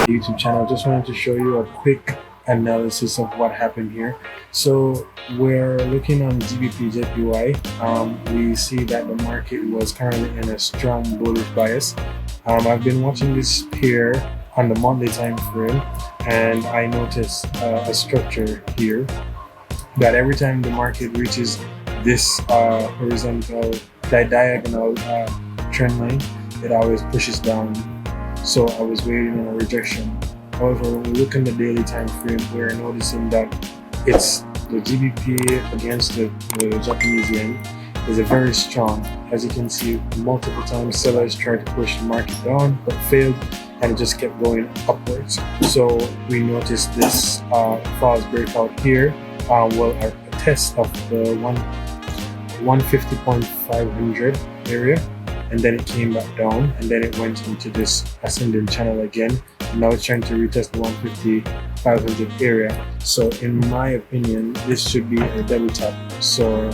YouTube channel. Just wanted to show you a quick analysis of what happened here. So we're looking on GBPJPY. We see that the market was currently in a strong bullish bias. I've been watching this pair on the monthly time frame, and I noticed a structure here that every time the market reaches this horizontal diagonal trend line, it always pushes down. So I was waiting on a rejection. However, when we look in the daily time frame, we're noticing that it's the GBP against the Japanese yen is a very strong. As you can see, multiple times sellers tried to push the market down but failed, and it just kept going upwards. So we noticed this false breakout here. A test of the 150.500 area, and then it came back down, and then it went into this ascending channel again. Now it's trying to retest the 150.500 area. So in my opinion, this should be a double top. So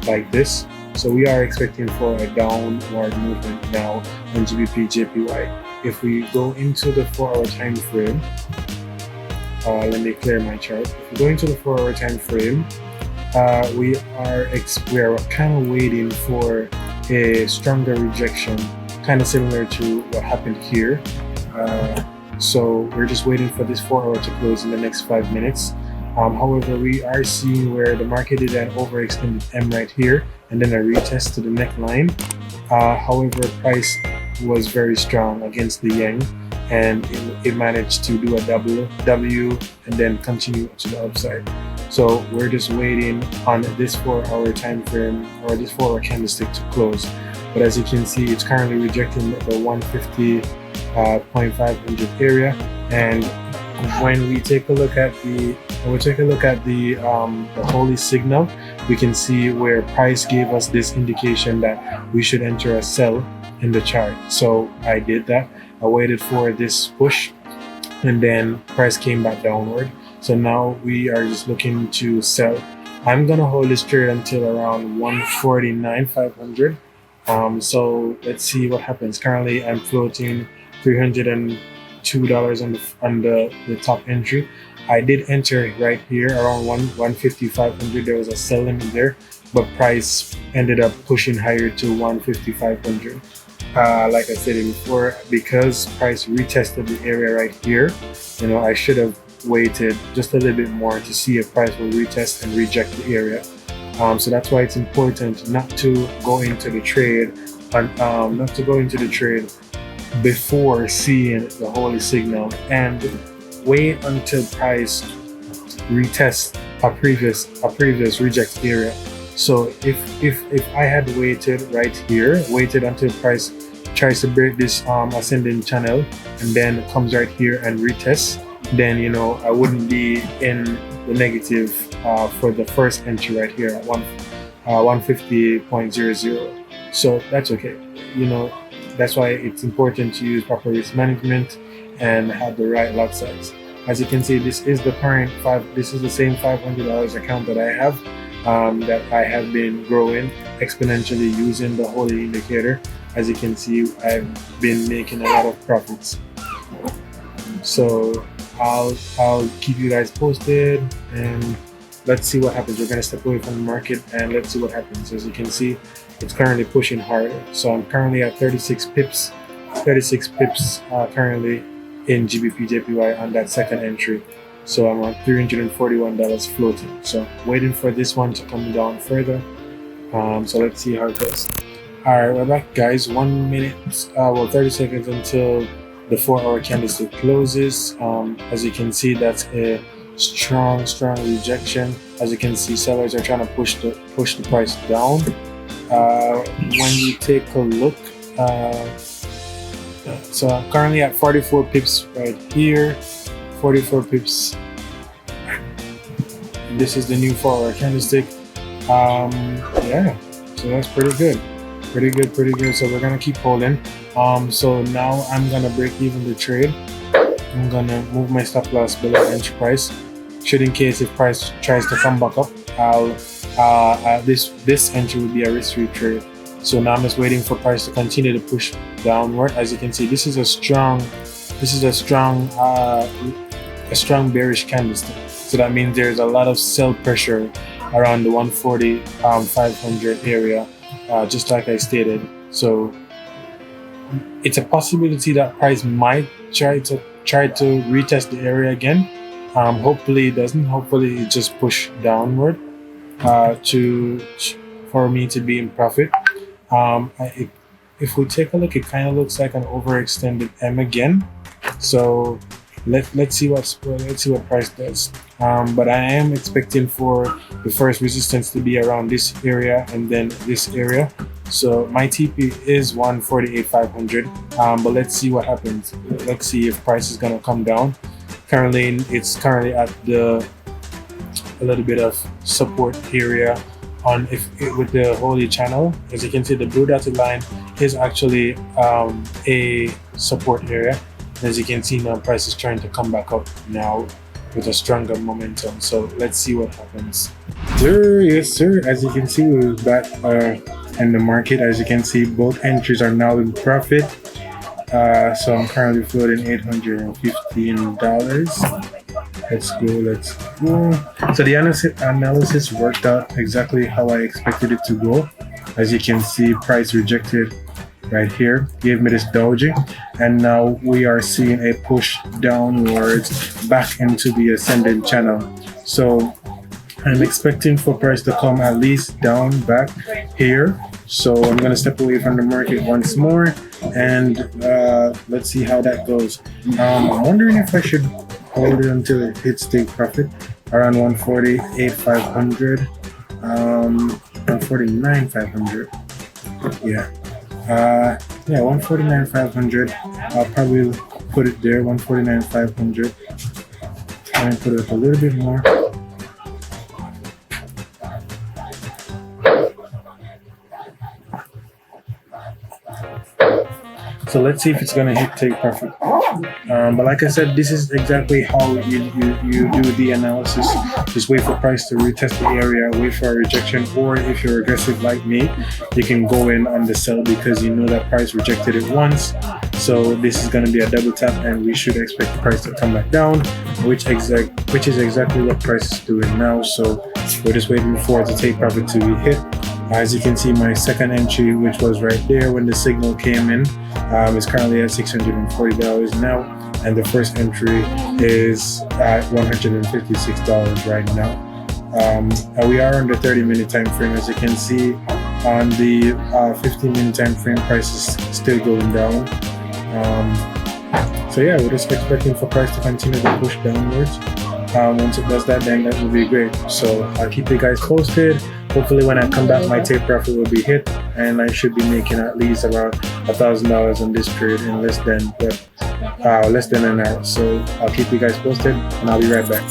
like this. So we are expecting for a downward movement now on GBPJPY. If we go into the 4-hour time frame, let me clear my chart. If we go into the 4-hour time frame, we are kind of waiting for a stronger rejection, kind of similar to what happened here. So we're just waiting for this 4-hour to close in the next 5 minutes. However, we are seeing where the market did an overextended M right here, and then a retest to the neckline. However, price was very strong against the yen, and it managed to do a double W and then continue to the upside. So we're just waiting on this 4-hour time frame, or this 4-hour candlestick, to close. But as you can see, it's currently rejecting the 150.500 area. And when we take a look at the holy signal, we can see where price gave us this indication that we should enter a sell in the chart. So I did that. I waited for this push, and then price came back downward. So now we are just looking to sell. I'm gonna hold this trade until around 149.500. So let's see what happens. Currently, I'm floating $302 on the top entry. I did enter right here around 150.500. There was a sell limit there, but price ended up pushing higher to 150.500. Like I said before, because price retested the area right here, I should have waited just a little bit more to see if price will retest and reject the area. So that's why it's important not to go into the trade, before seeing the holy signal, and wait until price retests a previous reject area. So if I had waited right here, waited until price tries to break this ascending channel and then comes right here and retests, then I wouldn't be in the negative for the first entry right here at 150.00. So that's okay. That's why it's important to use proper risk management and have the right lot size. As you can see, this is the same $500 account that I have, that I have been growing exponentially using the holy indicator. As you can see, I've been making a lot of profits. So I'll keep you guys posted, and let's see what happens. We're gonna step away from the market and let's see what happens. As you can see, it's currently pushing harder. So I'm currently at 36 pips currently in GBPJPY on that second entry. So I'm on $341 floating. So waiting for this one to come down further. So let's see how it goes. All right, we're back, guys. 1 minute, 30 seconds until the 4-hour candlestick closes. As you can see, that's a strong rejection. As you can see, sellers are trying to push the price down. When you take a look, so I'm currently at 44 pips right here, 44 pips. This is the new 4-hour candlestick. Yeah, so that's pretty good. So we're gonna keep holding. So now I'm gonna break even the trade. I'm gonna move my stop loss below entry price. Should, in case if price tries to come back up, this entry would be a risk-free trade. So now I'm just waiting for price to continue to push downward. As you can see, this is a strong this is a strong bearish candlestick. So that means there's a lot of sell pressure around the 140 500 area, just like I stated. So it's a possibility that price might try to retest the area again. Hopefully it doesn't. Hopefully it just push downward for me to be in profit. If we take a look, it kind of looks like an overextended M again. So let's see what price does. But I am expecting for the first resistance to be around this area and then this area. So my TP is 148,500. But let's see what happens. Let's see if price is gonna come down. Currently, it's at a little bit of support area with the holy channel. As you can see, the blue dotted line is actually a support area. As you can see now, price is trying to come back up now with a stronger momentum. So let's see what happens. Yes sir, as you can see, we're back in the market. As you can see, both entries are now in profit. So I'm currently floating $815. Let's go. So the analysis worked out exactly how I expected it to go. As you can see, price rejected right here, gave me this doji, and now we are seeing a push downwards back into the ascending channel. So I'm expecting for price to come at least down back here. So I'm going to step away from the market once more, and let's see how that goes. I'm wondering if I should hold it until it hits take profit around 148,500, 149,500. Yeah, 149,500. I'll probably put it there, 149,500. Try and put it up a little bit more. So let's see if it's gonna hit take profit. But like I said, this is exactly how you do the analysis. Just wait for price to retest the area, wait for a rejection, or if you're aggressive like me, you can go in on the sell because you know that price rejected it once. So this is gonna be a double tap, and we should expect the price to come back down, which is exactly what price is doing now. So we're just waiting for it to take profit to be hit. As you can see, my second entry, which was right there when the signal came in, is currently at $640 now, and the first entry is at $156 right now. And we are on the 30-minute time frame. As you can see, on the 15-minute time frame, price is still going down. So yeah, we're just expecting for price to continue to push downwards. Once it does that, then that will be great. So I'll keep you guys posted. Hopefully when I come back, my take profit will be hit, and I should be making at least around $1,000 on this trade in less than an hour. So I'll keep you guys posted, and I'll be right back.